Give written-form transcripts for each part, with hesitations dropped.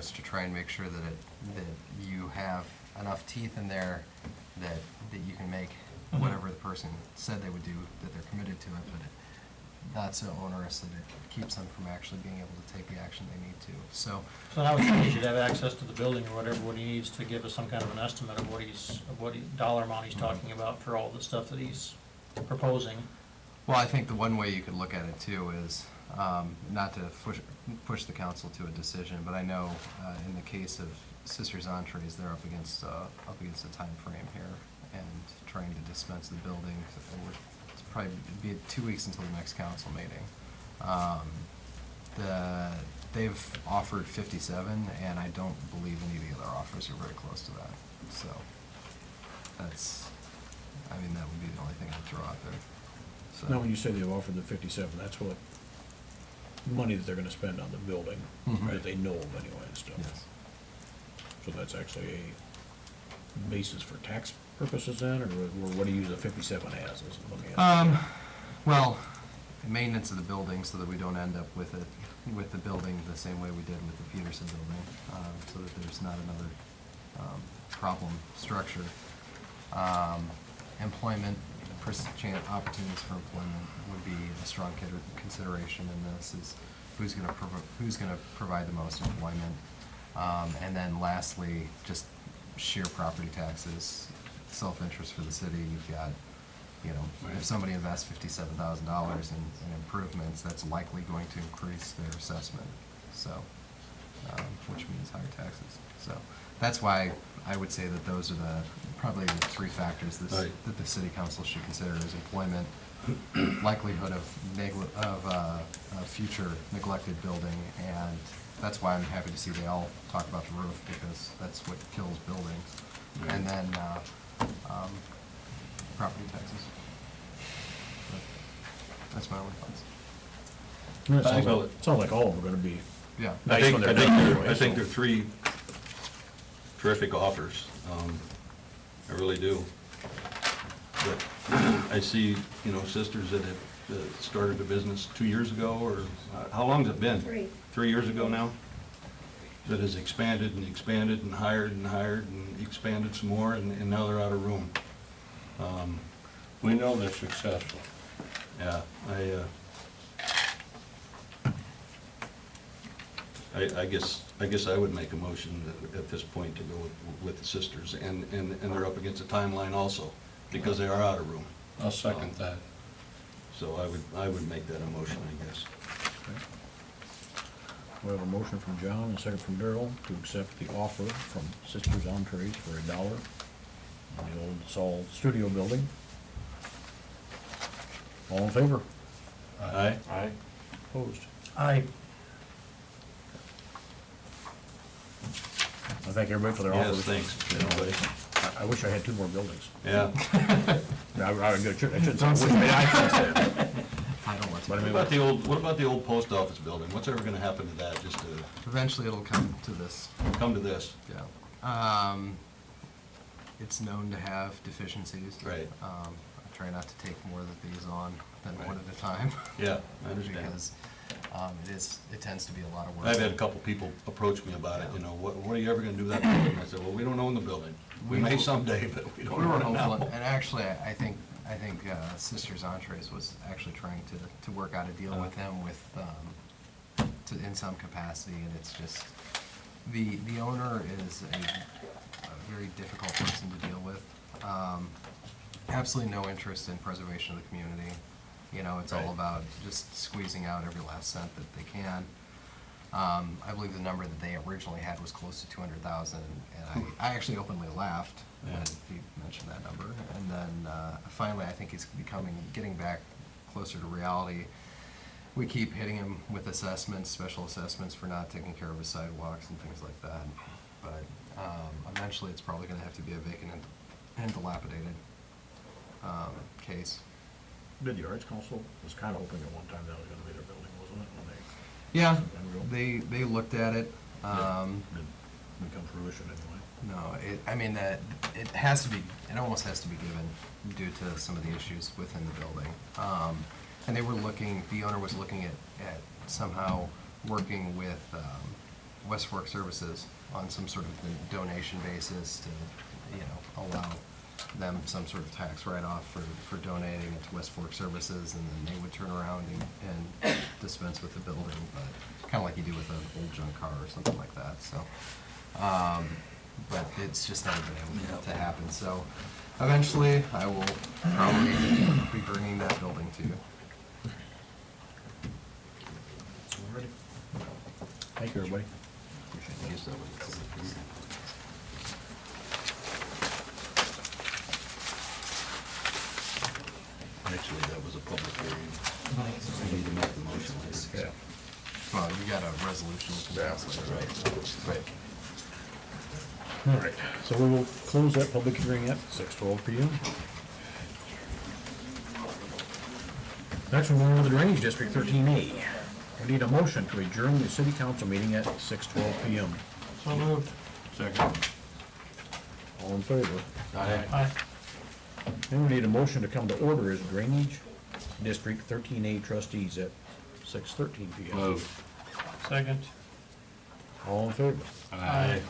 strenuous to try and make sure that you have enough teeth in there that you can make whatever the person said they would do, that they're committed to it, but not so onerous that it keeps them from actually being able to take the action they need to. So I would think he should have access to the building or whatever, what he needs to give us some kind of an estimate of what dollar amount he's talking about for all the stuff that he's proposing. well, I think the one way you could look at it too is, not to push the council to a decision, but I know in the case of Sisters Entrees, they're up against a time frame here and trying to dispense the building. It's probably be 2 weeks until the next council meeting. They've offered 57, and I don't believe any of the other offers are very close to that. So that would be the only thing I'd throw out there. So. Now, when you say they've offered the 57, that's what money that they're gonna spend on the building, that they know of anyway and stuff. Yes. So that's actually a basis for tax purposes then, or what do you use the 57 as? Let me ask. Well, maintenance of the building so that we don't end up with the building the same way we did with the Peterson building, so that there's not another problem structure. Employment, opportunities for employment would be a strong consideration in this, is who's going to provide the most employment. And then lastly, just sheer property taxes, self-interest for the city. You've got, if somebody invests $57,000 in improvements, that's likely going to increase their assessment, so, which means higher taxes. So that's why I would say that those are probably the three factors that the city council should consider: is employment, likelihood of future neglected building, and that's why I'm happy to see they all talk about the roof, because that's what kills buildings. Right. And then property taxes. But that's my only thoughts. It sounds like all of them are gonna be Yeah. nice when they're done anyway, I think so. they're three terrific offers. I really do. But I see, sisters that have started a business 2 years ago, or how long's it been? 3 years ago now? That has expanded and expanded and hired and expanded some more, and now they're out of room. We know they're successful. Yeah, I guess I would make a motion at this point to go with the sisters, and they're up against a timeline also, because they are out of room. I'll second that. So I would make that a motion, I guess. Okay. We have a motion from John and a second from Darrell to accept the offer from Sisters Entrees for $1 on the old Saul Studio building. All in favor? Aye. Aye. Opposed? I I thank everybody for their Yes, offers. thanks, You know, everybody. I wish I had 2 more buildings. Yeah. I shouldn't say, I shouldn't say that. I don't want to. But I mean, What about the old post office building? What's ever gonna happen to that, just to Eventually it'll come to this. come to this? Yeah. It's known to have deficiencies. Right. I try not to take more of these on than one at a time. Yeah, I understand. Because it tends to be a lot of work. I've had a couple people approach me about it, what are you ever gonna do with that building? I said, well, we don't own the building. We may someday, but we don't We were own it hopeful, now. and actually, I think Sisters Entrees was actually trying to work out a deal with them in some capacity, and it's just, the owner is a very difficult person to deal with. Absolutely no interest in preservation of the community. It's all Right. about just squeezing out every last cent that they can. I believe the number that they originally had was close to 200,000, and I actually openly laughed when Yeah. he mentioned that number. And then finally, I think he's getting back closer to reality. We keep hitting him with special assessments for not taking care of his sidewalks and things like that. But eventually, it's probably going to have to be a vacant and dilapidated case. Did the Arts Council was kind of hoping at one time that was gonna be their building, wasn't it? When Yeah, they they looked at it. didn't come to fruition anyway. No, it has to be, it almost has to be given due to some of the issues within the building. And the owner was looking at somehow working with West Fork Services on some sort of donation basis to, allow them some sort of tax write-off for donating it to West Fork Services, and then they would turn around and dispense with the building, but kind of like you do with an old junk car or something like that, so. But it's just never been able to happen, so eventually I will probably be bringing that building to you. Thank you, everybody. I guess that was a public hearing. Actually, that was a public hearing. We need to make the motion later. Yeah. Well, you got a resolution you can pass later, right? Right. All right, so we will close that public hearing at 6:12 PM. Next one, we're on the Drainage District 13A. We need a motion to adjourn the city council meeting at 6:12 PM. So moved. Second. All in favor? Aye. Then we need a motion to come to order as Drainage District 13A trustees at 6:13 PM. Move. Second. All in favor? Aye.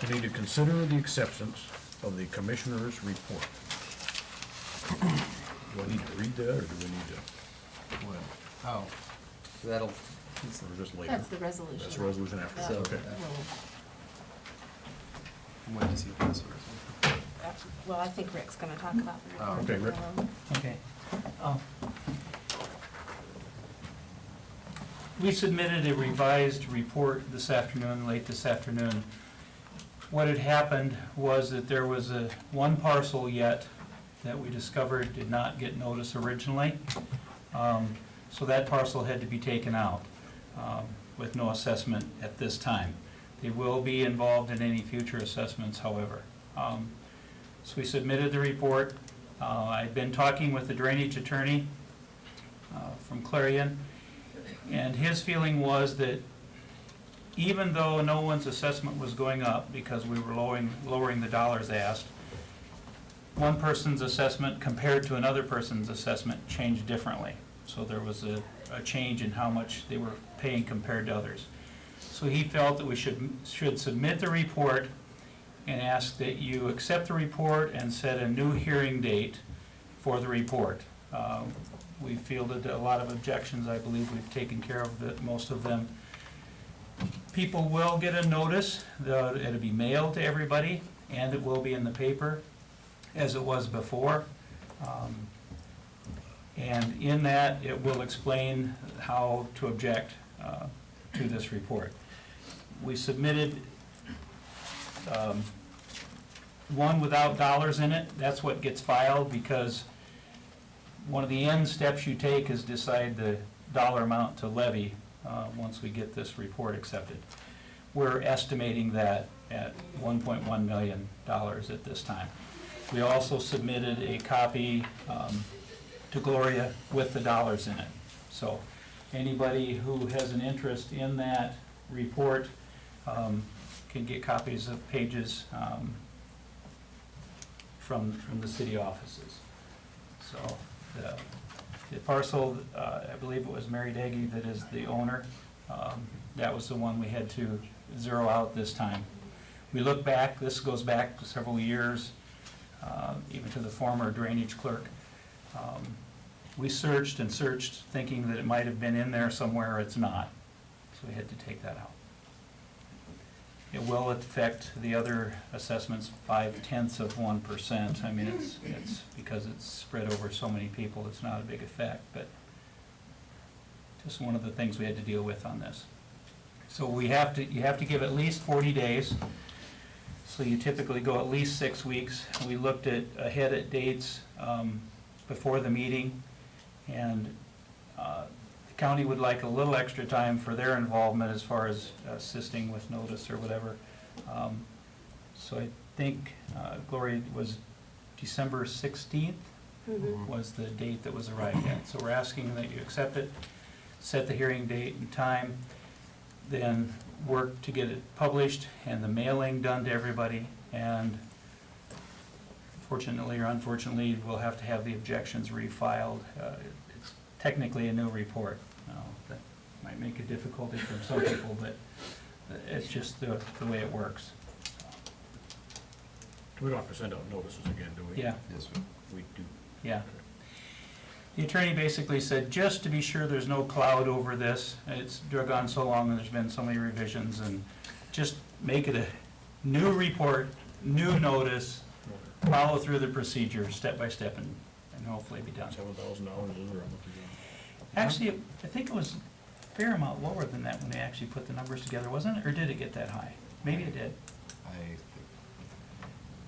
We need to consider the acceptance of the commissioner's report. Do I need to read that, or do we need to, What? Oh, so that'll, or just later? That's the resolution. That's the resolution after, That okay. will- when does he pass the resolution? Well, I think Rick's gonna talk about the report. Okay, Rick. Okay. We submitted a revised report this afternoon, late this afternoon. What had happened was that there was one parcel yet that we discovered did not get notice originally. So that parcel had to be taken out with no assessment at this time. They will be involved in any future assessments, however. So we submitted the report. I'd been talking with the drainage attorney from Clarion, and his feeling was that even though no one's assessment was going up because we were lowering the dollars asked, one person's assessment compared to another person's assessment changed differently. So there was a change in how much they were paying compared to others. So he felt that we should submit the report and ask that you accept the report and set a new hearing date for the report. We fielded a lot of objections. I believe we've taken care of most of them. People will get a notice. It'll be mailed to everybody, and it will be in the paper, as it was before. And in that, it will explain how to object to this report. We submitted one without dollars in it. That's what gets filed, because one of the end steps you take is decide the dollar amount to levy once we get this report accepted. We're estimating that at $1.1 million at this time. We also submitted a copy to Gloria with the dollars in it. So anybody who has an interest in that report can get copies of pages from the city offices. So the parcel, I believe it was Mary Daggy that is the owner. That was the one we had to zero out this time. We look back, this goes back several years, even to the former drainage clerk. We searched and searched, thinking that it might have been in there somewhere. It's not, so we had to take that out. It will affect the other assessments 0.5%. I mean, it's because it's spread over so many people, it's not a big effect, but just one of the things we had to deal with on this. So you have to give at least 40 days. So you typically go at least 6 weeks. We looked ahead at dates before the meeting, and the county would like a little extra time for their involvement as far as assisting with notice or whatever. So I think, Gloria, was December 16th was the date that was arrived at. So we're asking that you accept it, set the hearing date and time, then work to get it published and the mailing done to everybody, and fortunately or unfortunately, we'll have to have the objections refiled. It's technically a new report. might make a difficulty for some people, but it's just the way it works. We don't have to send out notices again, do we? Yeah, Yes, We do. yeah. The attorney basically said, just to be sure there's no cloud over this, it's drug on so long and there's been so many revisions, and just make it a new report, new notice, follow through the procedure step by step, and hopefully be done. $7,000 is around. Actually, I think it was a fair amount lower than that when they actually put the numbers together, wasn't it? Or did it get that high? Maybe it did,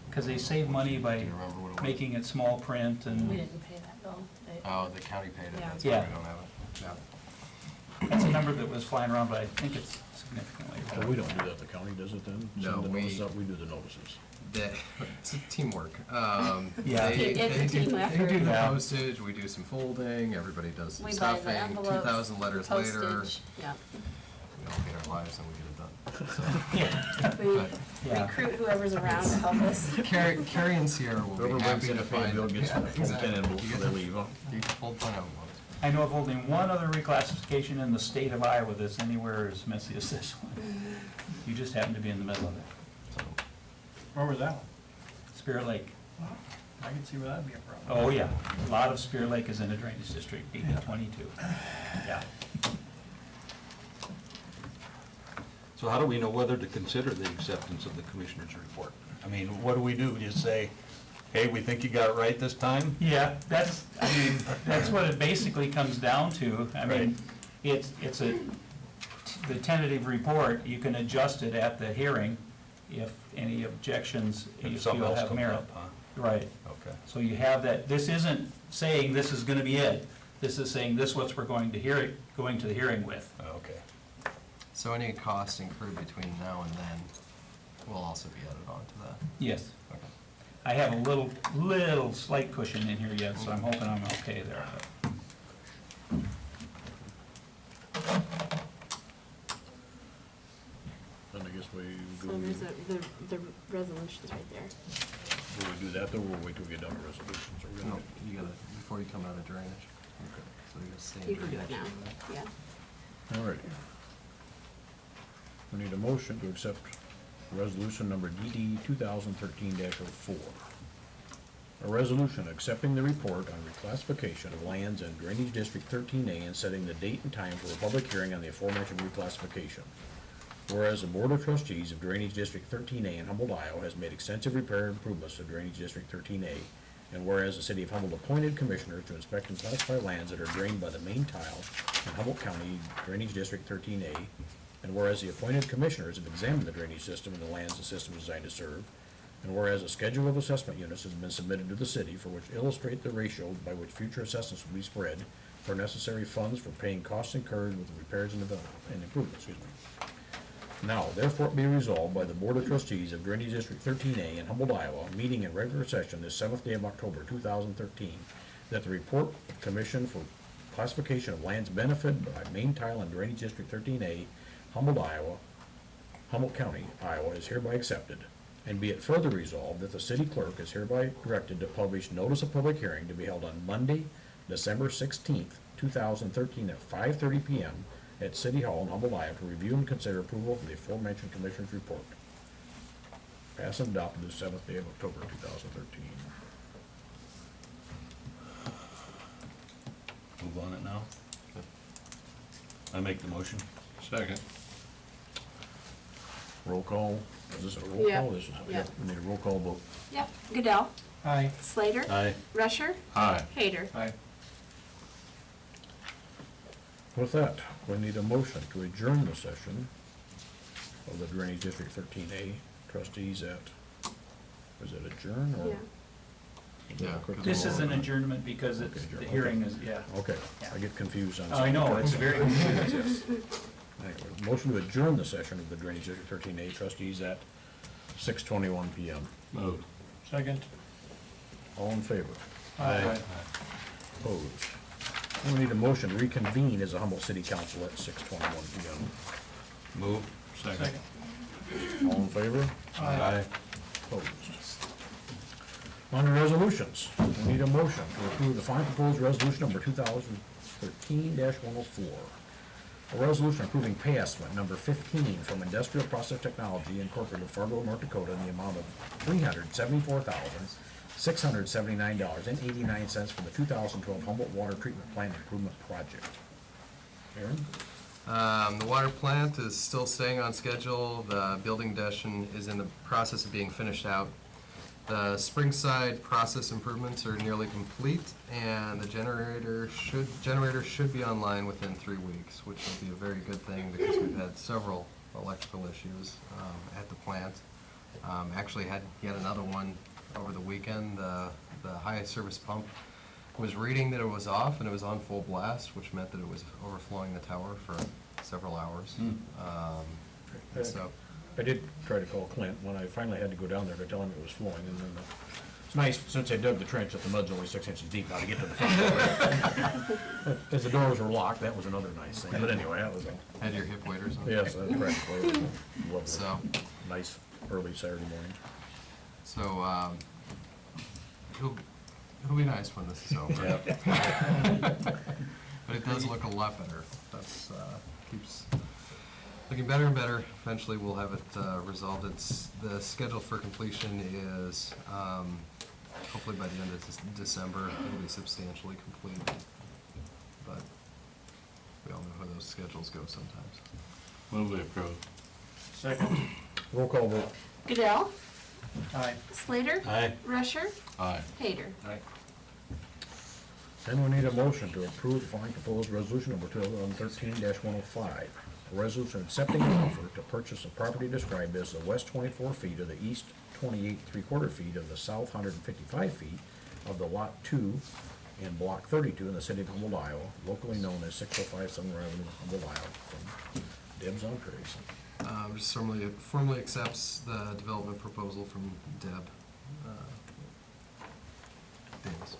because they save money do by you remember what it was? making it small print We and didn't pay that bill. Oh, the county paid it, Yeah. that's why Yeah. we don't have it. Yeah. that's a number that was flying around, but I think it's significantly So lower. we don't do that, the county does it then? No, Send the we- notice out, we do the notices. It's a teamwork. Yeah. It's a team They effort. do the Yeah. postage, we do some folding, everybody does some We buy the stuffing, envelopes, 2,000 letters later, postage, yeah. we all hate our lives and we get it done. Yeah, We Yeah. recruit whoever's around to help us. Carrie and Sierra will Whoever be brings happy in to a pay find. bill gets Yeah, the full 10 exactly. envelopes You before get they leave, huh? You get the full 10 envelopes. I know of only one other reclassification in the state of Iowa that's anywhere as messy as this one. You just happen to be in the middle of it. So, Where was that one? Spirit Lake. I can see where that'd be a problem. Oh, yeah. A lot of Spirit Lake is in a drainage district, DD 22. Yeah. So how do we know whether to consider the acceptance of the commissioner's report? I mean, what do we do? Just say, hey, we think you got it right this time? Yeah, that's, I mean, that's what it basically comes down to. I Right. mean, it's the tentative report, you can adjust it at the hearing if any objections you If something feel else have comes merit. up, huh? Right. Okay. So you have that, this isn't saying this is gonna be it. This is saying this what we're going to going to the hearing with. Okay. So any costs incurred between now and then will also be added on to that. Yes. Okay. I have a little slight cushion in here yet, so I'm hoping I'm okay there. Then I guess we So go, there's the resolution's right there. will we do that, or we'll wait till we get done with resolutions? Or we're No, gonna- you gotta, before you come out of drainage, Okay. so you gotta stay in You can do it drainage. now, yeah. All right. We need a motion to accept resolution number DD 2013-04. A resolution accepting the report on reclassification of lands in Drainage District 13A and setting the date and time for a public hearing on the aforementioned reclassification. Whereas the Board of Trustees of Drainage District 13A in Humboldt, Iowa has made extensive repair improvements to Drainage District 13A, and whereas the City of Humboldt appointed commissioners to inspect and classify lands that are drained by the main tile in Humboldt County Drainage District 13A, and whereas the appointed commissioners have examined the drainage system and the lands the system is designed to serve, and whereas a schedule of assessment units has been submitted to the city for which illustrate the ratio by which future assessments will be spread for necessary funds for paying costs incurred with the repairs and improvements, Now, therefore be resolved by the Board of Trustees of Drainage District 13A in Humboldt, Iowa, meeting in regular session this 7th day of October 2013, that the report of Commission for Classification of Lands Benefited by Main Tile in Drainage District 13A, Humboldt County, Iowa, is hereby accepted. And be it further resolved that the city clerk is hereby directed to publish notice of public hearing to be held on Monday, December 16th, 2013 at 5:30 p.m. at City Hall in Humboldt, Iowa, to review and consider approval for the aforementioned Commissioner's report. Pass and adopt this 7th day of October 2013. Move on it now? I make the motion. Second. Roll call. Is this a roll Yeah. call? This is, Yeah. we need a roll call vote. Yep, Goodell, Aye. Slater. Aye. Rusher. Aye. Hader. Aye. With that, we need a motion to adjourn the session of the Drainage District 13A trustees at, is it adjourn or? Yeah. Yeah. This is an adjournment because it's, Okay, the hearing is, yeah. Okay, I get confused on. I know, it's very confusing. Yes. Anyway, motion to adjourn the session of the Drainage District 13A trustees at 6:21 PM. Move. Second. All in favor? Aye. Opposed? And we need a motion to reconvene as a Humboldt City Council at 6:21 PM. Move. Second. All in favor? Aye. Opposed? Under resolutions, we need a motion to approve the final proposed resolution number 2013-104. A resolution approving pay estimate number 15 from Industrial Process Technology Incorporated of Fargo, North Dakota, in the amount of $374,679.89 for the 2012 Humboldt Water Treatment Plant Improvement Project. Aaron? The water plant is still staying on schedule. The building addition is in the process of being finished out. The Springside process improvements are nearly complete, and the generator should be online within 3 weeks, which will be a very good thing because we've had several electrical issues at the plant. Actually had yet another one over the weekend. The high service pump was reading that it was off, and it was on full blast, which meant that it was overflowing the tower for several hours. And so, I did try to call Clint when I finally had to go down there to tell him it was flowing, and then it's nice, since I dug the trench that the mud's only 6 inches deep now to get to the front door. As the doors were locked, that was another nice thing, but anyway, that was a, had your hip waders on? yes, that's practically lovely. So, Nice early Saturday morning. so, it'll be nice when this is over. But it does look a lot better. That's, keeps looking better and better. Eventually, we'll have it resolved. The schedule for completion is, hopefully by the end of December, it'll be substantially complete. But we all know how those schedules go sometimes. Move to approve. Second. Roll call vote. Goodell, Aye. Slater. Aye. Rusher, Aye. Hader. Then we need a motion to approve the following proposed resolution number 2013-105. A resolution accepting an offer to purchase a property described as the west 24 feet of the east 28 3/4 feet of the south 155 feet of the Lot 2 in Block 32 in the city of Humboldt, Iowa, locally known as 605 Sumner Avenue, Humboldt, Iowa, from Deb's on Trace. Just formally accepts the development proposal from Deb Davis.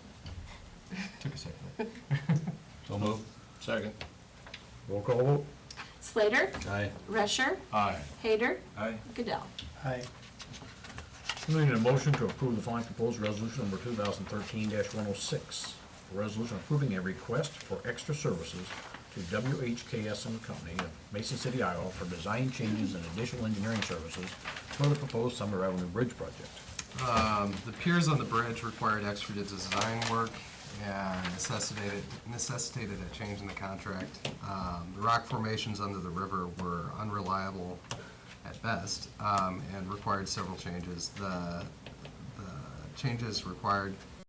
Took a second. So move. Second. Roll call vote. Slater, Aye. Rusher, Aye. Hader, Aye. Goodell. Aye. We need a motion to approve the following proposed resolution number 2013-106. A resolution approving a request for extra services to WHKS and Company of Mason City, Iowa for design changes and additional engineering services for the proposed Summer Avenue Bridge project. The piers on the bridge required extra design work and necessitated a change in the contract. The rock formations under the river were unreliable at best and required several changes. The changes required